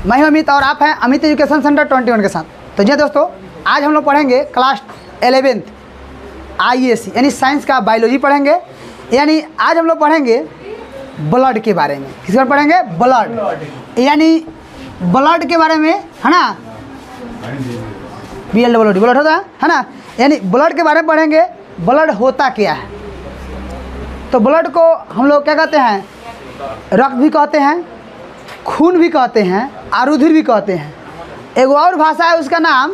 मैं हूं अमित और आप हैं अमित एजुकेशन सेंटर 21 के साथ। तो जी दोस्तों, आज हम लोग पढ़ेंगे क्लास 11th IESE यानी साइंस का बायोलॉजी पढ़ेंगे। यानी आज हम लोग पढ़ेंगे ब्लड के बारे में। किस बारे में पढ़ेंगे? ब्लड, यानी ब्लड के बारे में, है ना। BLD ब्लड होता है ना। यानी ब्लड के बारे में पढ़ेंगे। ब्लड होता क्या है? तो ब्लड को हम लोग क्या कहते हैं? रक्त भी कहते हैं, खून भी कहते हैं और रुधिर भी कहते हैं। एक और भाषा है, उसका नाम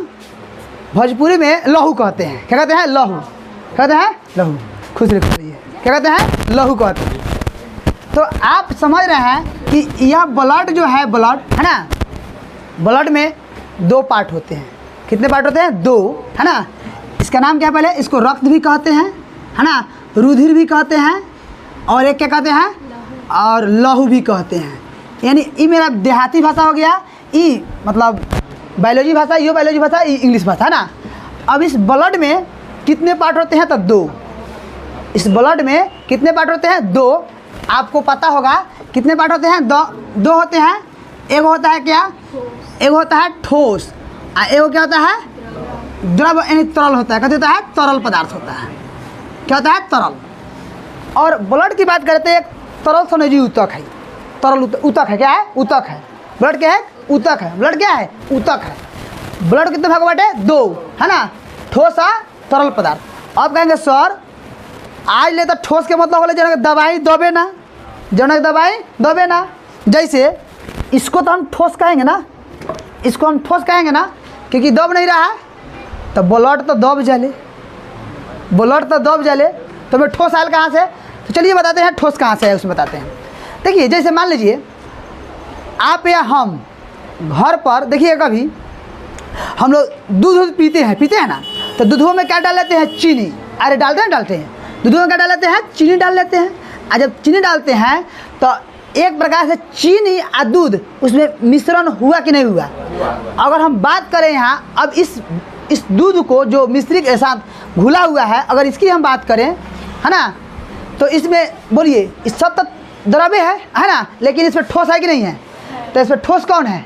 भोजपुरी में लहू कहते हैं। क्या कहते हैं? लहू कहते हैं। लहू खुश रखिए। क्या कहते हैं? लहू कहते हैं। तो आप समझ रहे हैं कि यह ब्लड जो है, ब्लड है ना, ब्लड में दो पार्ट होते हैं। कितने पार्ट होते हैं? दो, है ना। इसका नाम क्या है? पहले इसको रक्त भी कहते हैं, है ना, रुधिर भी कहते हैं, और एक क्या कहते हैं? और लहू भी कहते हैं। यानी ये मेरा देहाती भाषा हो गया, ये मतलब बायोलॉजी भाषा, ये बायोलॉजी भाषा, ये इंग्लिश भाषा, है ना। अब इस ब्लड में कितने पार्ट होते हैं? तो दो। इस ब्लड में कितने पार्ट होते हैं? दो। आपको पता होगा कितने पार्ट होते हैं? दो होते हैं। एक होता है क्या? एक होता है ठोस, और एक क्या होता है? द्रव, यानी तरल होता है। क्या होता है? तरल पदार्थ होता है। क्या होता है? तरल। और ब्लड की बात करते हैं, एक तरल संयोजी ऊतक है। तरल ऊतक है। क्या है? ऊतक है। ब्लड क्या है? ऊतक है। ब्लड क्या है? ऊतक है। ब्लड कितने भाग बांटे? दो, है ना। ठोस और तरल पदार्थ। आप कहेंगे सर आज ले तो ठोस के मतलब बोले जनक दवाई दबे ना, जनक दवाई दबे ना। जैसे इसको तो हम ठोस कहेंगे ना, इसको हम ठोस कहेंगे ना, क्योंकि दब नहीं रहा है। तो ब्लड तो दब जले, ब्लड तो दब जले, तो मैं ठोस आयल कहाँ से? तो चलिए बताते हैं ठोस कहाँ से है, उसमें बताते हैं। देखिए जैसे मान लीजिए आप या हम घर पर, देखिए कभी हम लोग दूध पीते हैं ना, तो दूधों में क्या डाल लेते हैं? चीनी। अरे डालते हैं दूधों में क्या डाल लेते हैं? चीनी डाल लेते हैं। और जब चीनी डालते हैं तो एक प्रकार से चीनी और दूध उसमें मिश्रण हुआ कि नहीं हुआ? अगर हम बात करें यहाँ, अब इस दूध को जो मिश्री के साथ घुला हुआ है, अगर इसकी हम बात करें, है ना, तो इसमें बोलिए इस सब तो द्रव्य है ना, लेकिन इसमें ठोस है कि नहीं है? तो इसमें ठोस कौन है?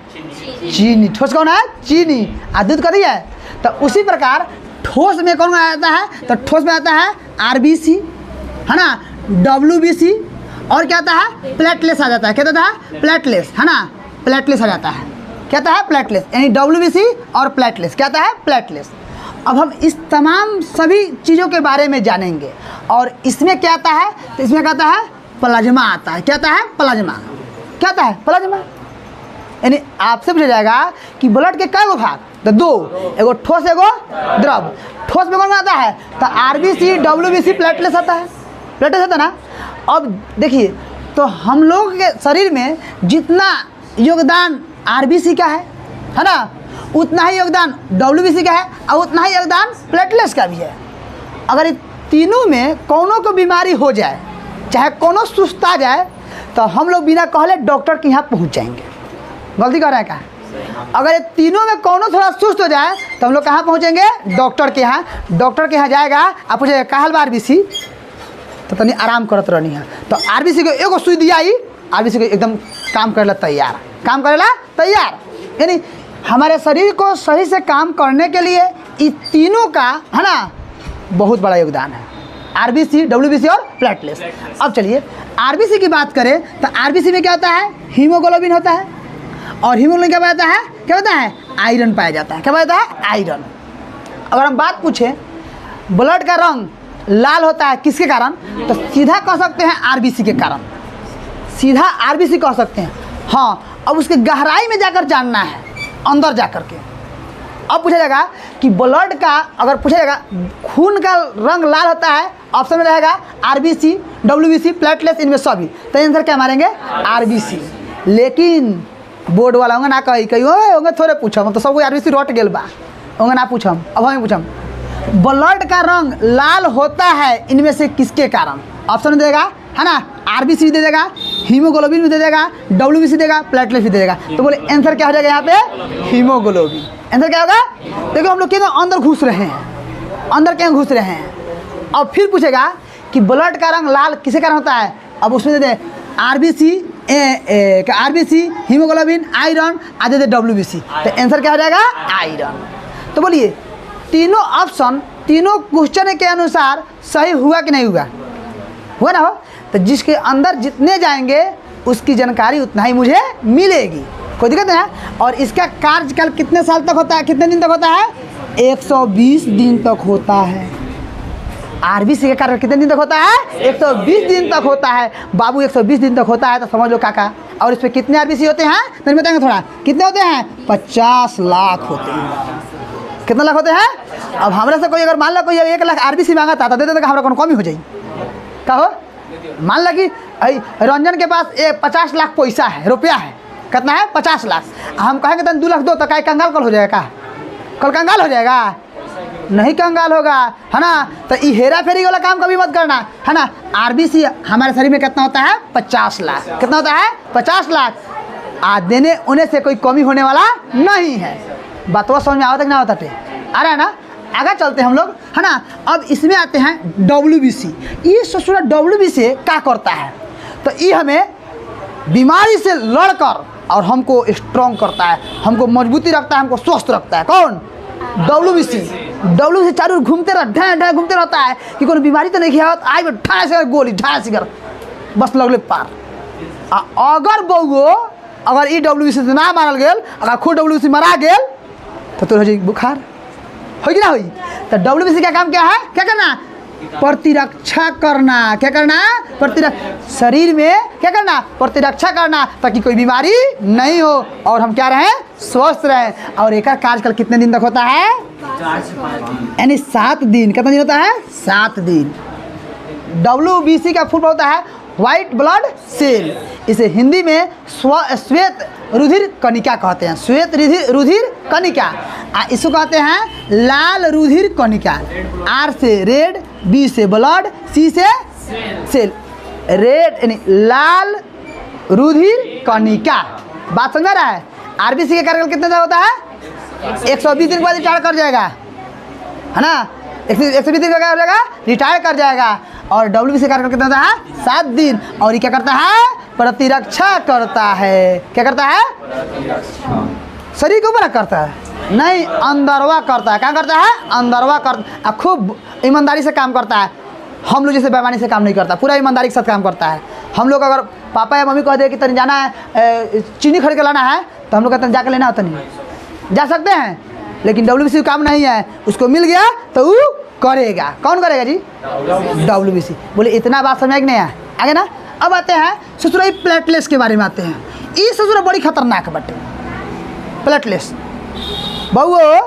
चीनी। ठोस कौन है? चीनी। और दूध कथी है? तो उसी प्रकार ठोस में कौन आता है? तो ठोस में आता है RBC, है ना, WBC, और क्या आता है? प्लेटलेस आ जाता है। क्या आता है? प्लेटलेस, है ना, प्लेटलेस आ जाता है। क्या आता है? प्लेटलेस, यानी WBC और प्लेटलेस। क्या आता है? प्लेटलेस। अब हम इस तमाम सभी चीज़ों के बारे में जानेंगे। और इसमें क्या आता है? तो इसमें क्या आता है? प्लाज्मा आता है। क्या आता है? प्लाज्मा। क्या आता है? प्लाज्मा। यानी आपसे पूछा जाएगा कि ब्लड के कई गो भाग? तो दो, एगो ठोस एगो द्रव। ठोस में कौन आता है? तो RBC, WBC, प्लेटलेस आता है। प्लेटलेस आता है ना। अब देखिए, तो हम लोग के शरीर में जितना योगदान RBC का है ना, उतना ही योगदान WBC का है, और उतना ही योगदान प्लेटलेस का भी है। अगर इन तीनों में कौनों को बीमारी हो जाए, चाहे कोनो सुस्ता जाए, तो हम लोग बिना कहले डॉक्टर के यहाँ पहुँच जाएंगे। गलती कर रहे हैं क्या? अगर ये तीनों में कौनो थोड़ा सुस्त हो जाए तो हम लोग कहाँ पहुँचेंगे? डॉक्टर के यहाँ। डॉक्टर के यहाँ जाएगा, आप पूछेगा का हाल बा RBC, तो तनी आराम करत रहनी है। तो RBC को एगो सुई दिया ही, RBC को एकदम काम करेला तैयार, काम करेला तैयार। यानी हमारे शरीर को सही से काम करने के लिए इन तीनों का, है ना, बहुत बड़ा योगदान है। RBC, WBC और प्लेटलेस। अब चलिए RBC की बात करें तो RBC में क्या होता है? हीमोग्लोबिन होता है। और हीमोग्लोबिन क्या पाया जाता है? क्या होता है? आयरन पाया जाता है। क्या पाया जाता है? आयरन। अगर हम बात पूछें ब्लड का रंग लाल होता है किसके कारण? तो सीधा कह सकते हैं RBC के कारण, सीधा RBC कह सकते हैं। हाँ, अब उसके गहराई में जाकर जानना है, अंदर जाकर के। अब पूछा जाएगा कि ब्लड का, अगर पूछा जाएगा खून का रंग लाल होता है, ऑप्शन में रहेगा RBC, WBC, प्लेटलेस, इनमें सभी। तो आंसर क्या मारेंगे? RBC। लेकिन बोर्ड वाला होंगे ना कही होंगे थोड़े पूछम, तो सब RBC रट गेल बा, होंगे ना पूछम। अब हमें पूछम ब्लड का रंग लाल होता है इनमें से किसके कारण? ऑप्शन में देगा, है ना, RBC भी दे देगा, हीमोग्लोबिन भी दे देगा, WBC देगा, प्लेटलेस भी दे देगा। तो बोले आंसर क्या हो जाएगा यहाँ पे? हीमोग्लोबिन। आंसर क्या होगा? देखो हम लोग क्यों अंदर घुस रहे हैं, अंदर क्यों घुस रहे हैं। और फिर पूछेगा कि ब्लड का रंग लाल किसके कारण होता है? अब उसमें दे RBC, आरबीसी, हीमोग्लोबिन, आयरन, आधे दे WBC। तो आंसर क्या हो जाएगा? आयरन। तो बोलिए तीनों ऑप्शन तीनों क्वेश्चन के अनुसार सही हुआ कि नहीं हुआ? हुआ ना हो? तो जिसके अंदर जितने जाएंगे उसकी जानकारी उतना ही मुझे मिलेगी, कोई दिक्कत नहीं है। और इसका कार्यकाल कितने साल तक होता है, कितने दिन तक होता है? 120 दिन तक होता है। आरबीसी का कार्यकाल कितने दिन तक होता है? 120 दिन तक होता है। बाबू 120 दिन तक होता है तो समझ लो काका। और इस पर कितने आरबीसी होते हैं नहीं बताएंगे थोड़ा, कितने होते हैं? 50 लाख होते हैं। कितना लाख होते हैं? अब हमारे से कोई अगर मान लो कोई 1 लाख आरबीसी मांगा था तो दे देगा, हमारा कौन कमी हो जाएगी? क्या हो? मान लो कि रंजन के पास 50 लाख पैसा है, रुपया है, कितना है? 50 लाख। हम कहेंगे तो 2 लाख दो तो क्या कंगाल कल हो जाएगा? कल कंगाल हो जाएगा? नहीं कंगाल होगा, है ना। तो ये हेरा फेरी वाला काम कभी मत करना, है ना। आरबीसी हमारे शरीर में कितना होता है? 50 लाख। कितना होता है? 50 लाख। आज देने उन्हें से कोई कमी होने वाला नहीं है। बात वो समझ में आवता कि ना आवता? आ रहा है ना। आगे चलते हैं हम लोग, है ना। अब इसमें आते हैं WBC। ये ससुरा WBC क्या करता है? तो ये हमें बीमारी से लड़कर और हमको स्ट्रॉन्ग करता है, हमको मजबूती रखता है, हमको स्वस्थ रखता है। कौन? WBC चारों घूमते रह घूमते रहता है कि कोई बीमारी तो नहीं किया, आई ढाई से गोली ढाई सिगर बस लगले पार। अगर बउओ अगर ई WBC से ना मारल गेल, अगर खुद WBC मरा गेल तो हो जाए बुखार, हो कि ना होई? तो WBC का काम क्या है? क्या करना? प्रतिरक्षा करना। क्या करना? शरीर में क्या करना? प्रतिरक्षा करना, ताकि कोई बीमारी नहीं हो और हम क्या रहें? स्वस्थ रहें। और एक कार्यकाल कितने दिन तक होता है? यानी 7 दिन। कितना दिन होता है? 7 दिन। WBC का फुल होता है व्हाइट ब्लड सेल। इसे हिंदी में श्वेत रुधिर कणिका कहते हैं। श्वेत रुधिर कणिका। इसको कहते हैं लाल रुधिर कणिका। R से रेड, B से ब्लड, C से सेल। रेड यानी लाल रुधिर कणिका। बात समझ रहा है? आरबीसी का कार्यकाल कितने दिन होता है? 120 दिन के बाद रिटायर कर जाएगा, है ना। 120 दिन का क्या हो जाएगा? रिटायर कर जाएगा। और WBC कार्यकाल कितना होता है? 7 दिन। और ये क्या करता है? प्रतिरक्षा करता है। क्या करता है? शरीर के ऊपर करता है नहीं, अंदरवा करता है। क्या करता है? अंदरवा करता। खूब ईमानदारी से काम करता है। हम लोग जैसे बेईमानी से काम नहीं करता, पूरा ईमानदारी के साथ काम करता है। हम लोग अगर पापा या मम्मी कह दे कि तनी जाना है चीनी खरीद के लाना है, तो हम लोग कहते हैं जाकर लेना होता नहीं, जा सकते हैं। लेकिन WBC काम नहीं है, उसको मिल गया तो वो करेगा। कौन करेगा जी? WBC। बोले इतना बात समझ नहीं है आगे ना। अब आते हैं ससुराई प्लेटलेट्स के बारे में आते हैं। ये ससुरा बड़ी खतरनाक बटे प्लेटलेट्स। बहुओ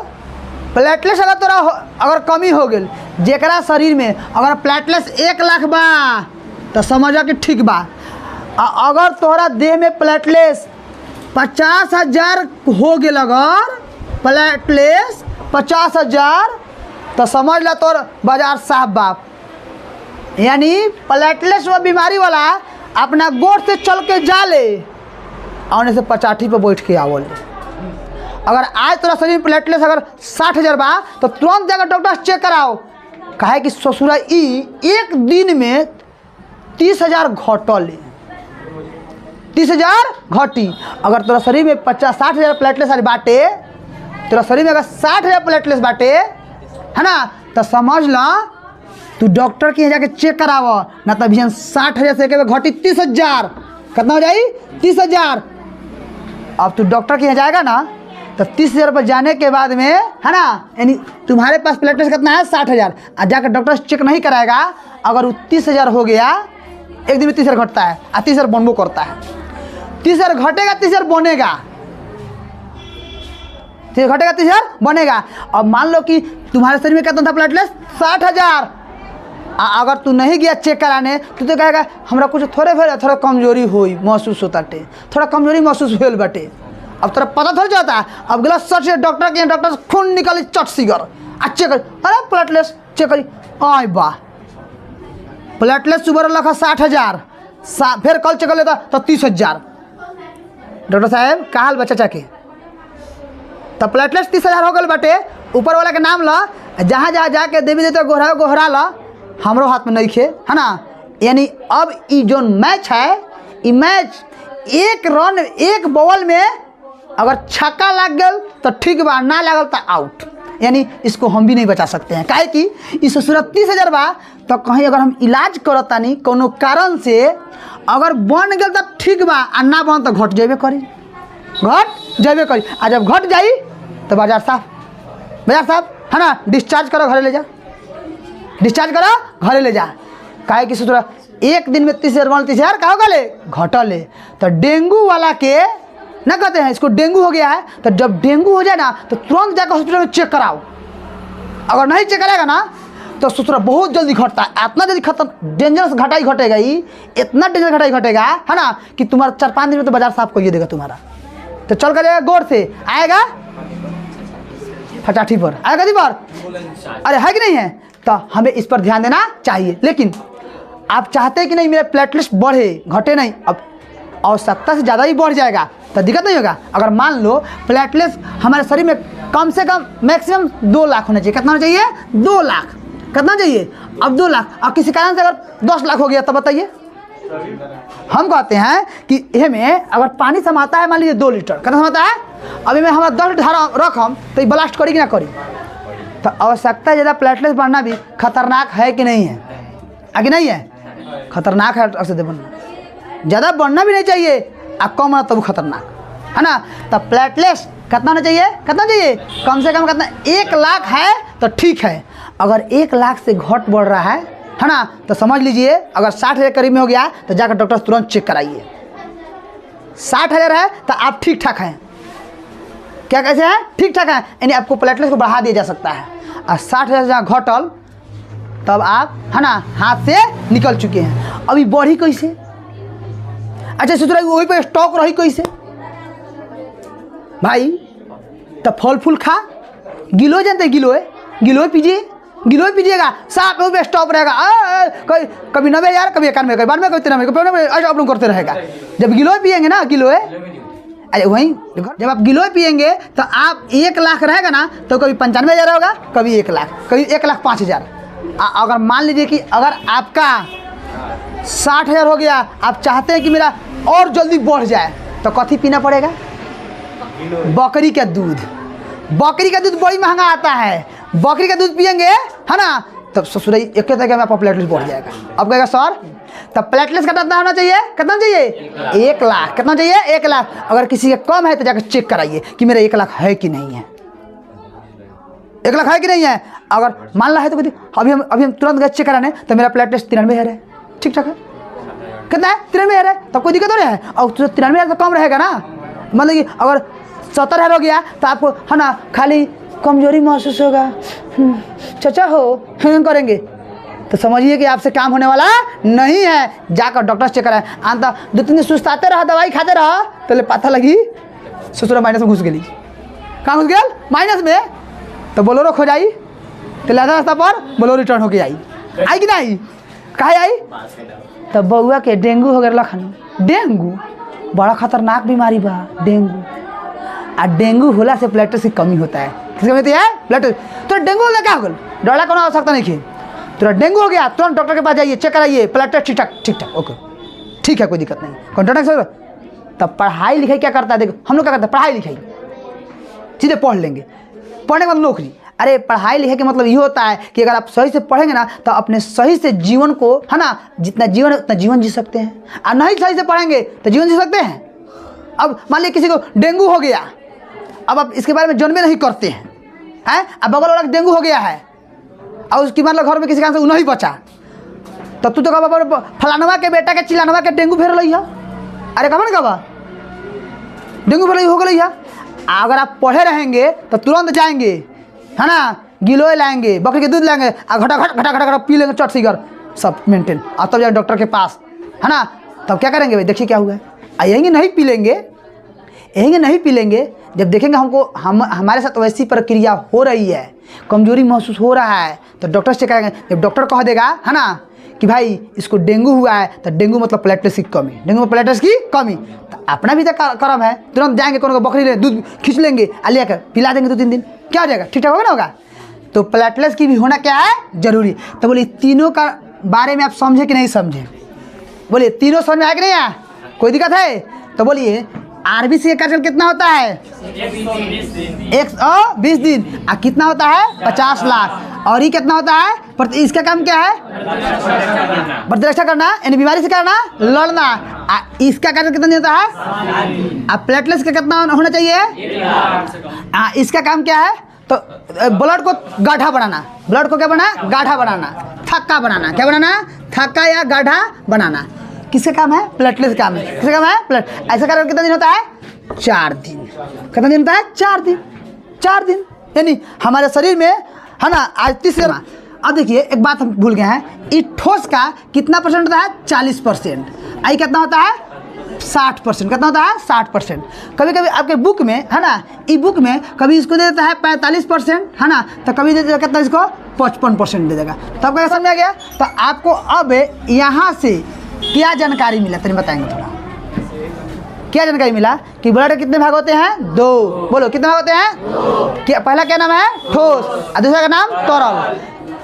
प्लेटलेट्स अगर तोरा अगर कमी हो गई, जेकरा शरीर में अगर प्लेटलेट्स 1 लाख बा तो समझ कि ठीक बा। अगर तोरा देह में प्लेटलेट्स 50,000 हो गए, अगर प्लेटलेट्स 50,000 तो समझ ला तोर बाजार साहब बाप। यानी प्लेटलेट्स वो बीमारी वाला अपना गोड़ से चल के जा ले और से पचाठी पे बैठ के आवल। अगर आज तोरा शरीर में प्लेटलेट्स अगर 60,000 बा तो तुरंत जाकर डॉक्टर से चेक कराओ। कहे कि ससुरा एक दिन में 30,000 घटल, 30,000 घटी। अगर तोरा शरीर में 60,000 प्लेटलेट्स बाटे, तोरा शरीर में अगर 60,000 प्लेटलेट्स बाटे, है ना, तो समझ ला तू डॉक्टर के यहाँ जाके चेक कराव ना। तब 60,000 से एक घटी 30,000। कितना हो जाए? 30,000। अब तू डॉक्टर के यहाँ जाएगा ना तो 30,000 पर जाने के बाद में, है ना, यानी तुम्हारे पास प्लेटलेट्स कितना है? 60,000। और जाकर डॉक्टर चेक नहीं कराएगा, अगर वो 30,000 हो गया, एक दिन में 30,000 घटता है और 30,000 बनबो करता है। 30,000 घटेगा, 30,000 बनेगा, 30,000 घटेगा, 30,000 बनेगा। अब मान लो कि तुम्हारे शरीर में कितना था प्लेटलेट्स? 60,000। अगर तू नहीं गया चेक कराने तो कहेगा हमरा कुछ थोड़ा कमजोरी हुई महसूस होता टे, थोड़ा कमजोरी महसूस होल बटे। अब तेरा पता थोड़ा जाता है। अब गला सच डॉक्टर के, डॉक्टर खून निकाली चट सिगर चेक करी, अरे प्लेटलेट्स चेक करी, आय वाह प्लेटलेट्स सुबह रखा 60,000, फिर कल चेक कर लेता तो 30,000। डॉक्टर साहब का हाल बच्चा के? तो प्लेटलेट्स 30,000 हो गए बटे। ऊपर वाला के नाम ला, जहाँ जहाँ जाके देवी देवता गोहरा ला, हमरो हाथ में नहीं खे, है ना। यानी अब ये जो मैच है, ये मैच एक रन एक बॉल में अगर छक्का लग गल तो ठीक बा, ना लागल तो आउट। यानी इसको हम भी नहीं बचा सकते हैं, काहे कि इस सूरत 30,000 बा तो कहीं अगर हम इलाज करतानी कोनो कारण से अगर बन गल तो ठीक बा, आ ना बन तो घट जेबे करी, घट जेबे करी। आ जब घट जाई तो बाजार साहब है ना, डिस्चार्ज करो घरे ले जा, डिस्चार्ज करो घरे ले जा। काहे कि सूत्र एक दिन में 30,000 बन 30,000 का होगा ले घटल है। तो डेंगू वाला के ना कहते हैं इसको डेंगू हो गया है, तो जब डेंगू हो जाए ना तो तुरंत जाकर हॉस्पिटल में चेक कराओ। अगर नहीं चेक कराएगा ना तो सूत्र बहुत जल्दी घटता है, इतना जल्दी खत्म डेंजरस घटाई घटेगा ही, इतना डेंजरस घटाई घटेगा है ना कि तुम्हारा 4-5 दिन में तो बाजार साफ करिए देगा तुम्हारा। तो चल कर जाएगा गौर से आएगा फटाठी पर आएगा दी पर, अरे है कि नहीं है, तो हमें इस पर ध्यान देना चाहिए। लेकिन आप चाहते हैं कि नहीं मेरे प्लेटलेट्स बढ़े घटे नहीं, अब आवश्यकता से ज़्यादा ही बढ़ जाएगा तो दिक्कत नहीं होगा। अगर मान लो प्लेटलेट्स हमारे शरीर में कम से कम मैक्सिमम 2 लाख होना चाहिए, कितना होना चाहिए 2 लाख, कितना चाहिए अब 2 लाख। अब किसी कारण से अगर 10 लाख हो गया तो बताइए, हम कहते हैं कि यह में अगर पानी समाता है मान लीजिए 2 लीटर, कितना समाता है, अभी में हमारा 10 लीटर रखम तो ये ब्लास्ट करी कि ना करी। तो आवश्यकता ज़्यादा प्लेटलेट्स बढ़ना भी खतरनाक है कि नहीं है, आगे नहीं है, खतरनाक है। औषधि बनना ज़्यादा बढ़ना भी नहीं चाहिए, आप कम ना तब खतरनाक है ना। तो प्लेटलेट्स कितना होना चाहिए, कितना चाहिए कम से कम कितना 1 लाख है तो ठीक है। अगर 1 लाख से घट बढ़ रहा है ना, तो समझ लीजिए अगर 60,000 करीब में हो गया तो जाकर डॉक्टर तुरंत चेक कराइए। 60,000 है तो आप ठीक ठाक हैं, क्या कैसे हैं ठीक ठाक हैं, यानी आपको प्लेटलेट्स को बढ़ा दिया जा सकता है। और 60,000 जहाँ घटल तब आप है ना हाथ से निकल चुके हैं। अभी बढ़ी कैसे, अच्छा सोच रहे वही पे स्टॉक रही कैसे भाई, तो फल फूल खा, गिलोय जानते गिलोय पीजिएगा, साफ पे स्टॉप रहेगा। कभी 90,000 कभी 91 कभी 92 कभी 93 कभी ऐसा अपलोड करते रहेगा। जब गिलोय पियेंगे ना गिलोय, अरे वहीं जब आप गिलोय पियेंगे तो आप 1 लाख रहेगा ना तो कभी 95,000 होगा, कभी 1 लाख, कभी 1,05,000। अगर मान लीजिए कि अगर आपका 60,000 हो गया, आप चाहते हैं कि मेरा और जल्दी बढ़ जाए तो कथी पीना पड़ेगा, बकरी का दूध। बकरी का दूध बड़ी महंगा आता है, बकरी का दूध पियेंगे है ना तब ससुराई एक तक में आपका प्लेटलेट्स बढ़ जाएगा। अब कहेगा सर तब प्लेटलेट्स का कितना होना चाहिए, कितना चाहिए 1 लाख, कितना चाहिए 1 लाख। अगर किसी के कम है तो जाकर चेक कराइए कि मेरा 1 लाख है कि नहीं है, 1 लाख है कि नहीं है। अगर मान ला है तो अभी हम तुरंत गए चेक कराने तो मेरा प्लेटलेट्स 93,000 है, ठीक ठाक है, कितना है 93,000 है, तब कोई दिक्कत हो रहा है। और 93,000 तो कम रहेगा ना, मतलब कि अगर 70,000 हो गया तो आपको है ना खाली कमजोरी महसूस होगा, चचा हो करेंगे तो समझिए कि आपसे काम होने वाला नहीं है। जाकर डॉक्टर चेक कराएं। अंत 2-3 दिन सुस्ताते रहा, दवाई खाते रहा तो पता लगी ससुरा माइनस में घुस गई। कहाँ घुस गया माइनस में, तो बोलोरो खो जाई तो लादा रास्ता पर बोलोरो रिटर्न होके आई कि नहीं, कहे आई तो बउआ के डेंगू हो गया। लखन डेंगू बड़ा खतरनाक बीमारी बा डेंगू, आ डेंगू होला से प्लेटलेट्स की कमी होता है। किसकी कमी होती है प्लेटलेट्स। तो डेंगू होला क्या हो गल, डरला कोनो आवश्यकता नहीं है। तो डेंगू हो गया तुरंत डॉक्टर के पास जाइए, चेक कराइए, प्लेटलेट्स ठीक ठाक ओके ठीक है, कोई दिक्कत नहीं, कॉन्ट्रैक्ट। तब पढ़ाई लिखाई क्या करता है, देखो हम लोग क्या करते हैं पढ़ाई लिखाई सीधे पढ़ लेंगे, पढ़ने के बाद नौकरी। अरे पढ़ाई लिखाई का मतलब ये होता है कि अगर आप सही से पढ़ेंगे ना तो अपने सही से जीवन को है ना जितना जीवन है उतना जीवन जी सकते हैं, और नहीं सही से पढ़ेंगे तो जीवन जी सकते हैं। अब मान लीजिए किसी को डेंगू हो गया, अब आप इसके बारे में जानबे नहीं करते हैं, अब बगल वाला डेंगू हो गया है और उसकी मतलब घर में किसी कारण से नहीं बचा, तब तू तो कहा फलानवा के बेटा के चिलानवा के डेंगू फेर लई है। अरे कहा ना कहा डेंगू फेर हो गई है। अगर आप पढ़े रहेंगे तो तुरंत जाएंगे है ना, गिलोय लाएंगे, बकरी के दूध लाएंगे, और घटा पी लेंगे चट सिगर सब मेंटेन, और तब जाए डॉक्टर के पास है ना। तब क्या करेंगे भाई, देखिए क्या हुआ है, आएंगे नहीं पी लेंगे, यहीं नहीं पी लेंगे। जब देखेंगे हमारे साथ वैसी प्रक्रिया हो रही है, कमजोरी महसूस हो रहा है, तो डॉक्टर से कहेंगे। जब डॉक्टर कह देगा है ना कि भाई इसको डेंगू हुआ है, तो डेंगू मतलब प्लेटलेट्स की कमी, डेंगू में प्लेटलेट्स की कमी, तो अपना भी तो करम है। तुरंत जाएंगे कोनो बकरी ले दूध खींच लेंगे, लिया कर पिला देंगे 2-3 दिन, क्या हो जाएगा, ठीक ठाक होगा ना होगा। तो प्लेटलेट्स की भी होना क्या है जरूरी। तो बोलिए तीनों का बारे में आप समझे कि नहीं समझे, बोलिए तीनों समझ में आया कि नहीं आया, कोई दिक्कत है। तो बोलिए आरबीसी का कार्यकाल कितना होता है? 120 दिन। कितना होता है? 50 लाख। और ये कितना होता है? इसका काम क्या है? प्रतिरक्षा करना, यानी बीमारी से करना, लड़ना। इसका कार्यकाल कितना दिन होता है? प्लेटलेट्स का कितना होना चाहिए? इसका काम क्या है? तो ब्लड को गाढ़ा बनाना। ब्लड को क्या बनाना? गाढ़ा बनाना, थक्का बनाना। क्या बनाना? थक्का या गाढ़ा बनाना। किसका काम है? प्लेटलेट्स का काम है। किसका काम है? प्लेट। ऐसा कार्यकाल कितना दिन होता है? 4 दिन। कितना दिन होता है? 4 दिन। 4 दिन यानी हमारे शरीर में है ना आज 30। अब देखिए एक बात हम भूल गए हैं, इस ठोस का कितना परसेंट होता है? 40%। आई कितना होता है? 60%। कितना होता है? 60%। कभी कभी आपके बुक में है ना, ई बुक में कभी इसको दे देता है 45%, है ना, तो कभी दे देगा कितना इसको? 55% दे देगा। तब क्या समझ आ गया? तो आपको अब यहाँ से क्या जानकारी मिला तनी बताएंगे थोड़ा। क्या जानकारी मिला कि ब्लड के कितने भाग होते हैं? 2। बोलो कितने भाग होते हैं? क्या पहला क्या नाम है? ठोस। और दूसरा का नाम तरल।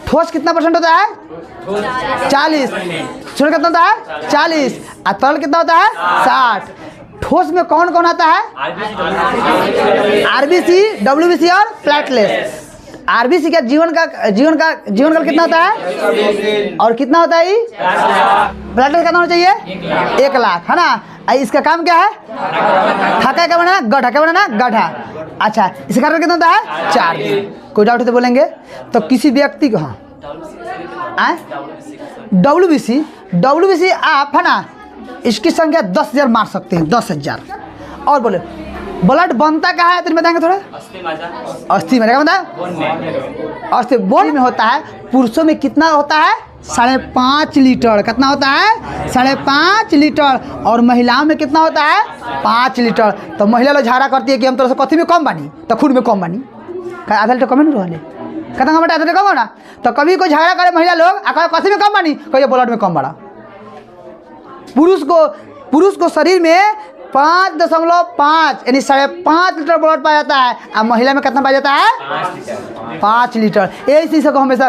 ठोस कितना परसेंट होता है? 40। सूर्य कितना होता है? 40। और तरल कितना होता है? 60। ठोस में कौन कौन आता है? आरबीसी, डब्ल्यूबीसी और प्लेटलेट्स। आरबीसी का जीवन काल कितना होता है? और कितना होता है? प्लेटलेट कितना होना चाहिए? 1 लाख, है ना। इसका काम क्या है? थक्का क्या बनाना? गड्ढा। क्या बनाना? गड्ढा। अच्छा, इसका कारण कितना होता है? 4 दिन। कोई डाउट है तो बोलेंगे। तो किसी व्यक्ति को हाँ डब्ल्यूबीसी आप है ना इसकी संख्या 10,000 मार सकते हैं, 10,000। और बोले ब्लड बनता कहाँ है? तो बताएंगे थोड़ा। अस्थि में। क्या बनता है? अस्थि बोन में होता है। पुरुषों में कितना होता है? 5.5 लीटर। कितना होता है? 5.5 लीटर। और महिलाओं में कितना होता है? 5 लीटर। तो महिला लोग झगड़ा करती है कि हम तो कथी में कम बानी, तो खून में कम बानी। आधा लीटर कम नहीं रहने, कितना कम? आधा लीटर कम हो ना। तो कभी कोई झगड़ा करे महिला लोग, कथी में कम बानी? कहिए ब्लड में कम बढ़ा। पुरुष को शरीर में 5.5 यानी 5.5 लीटर ब्लड पाया जाता है। और महिला में कितना पाया जाता है? 5 लीटर। यही चीज़ को हमेशा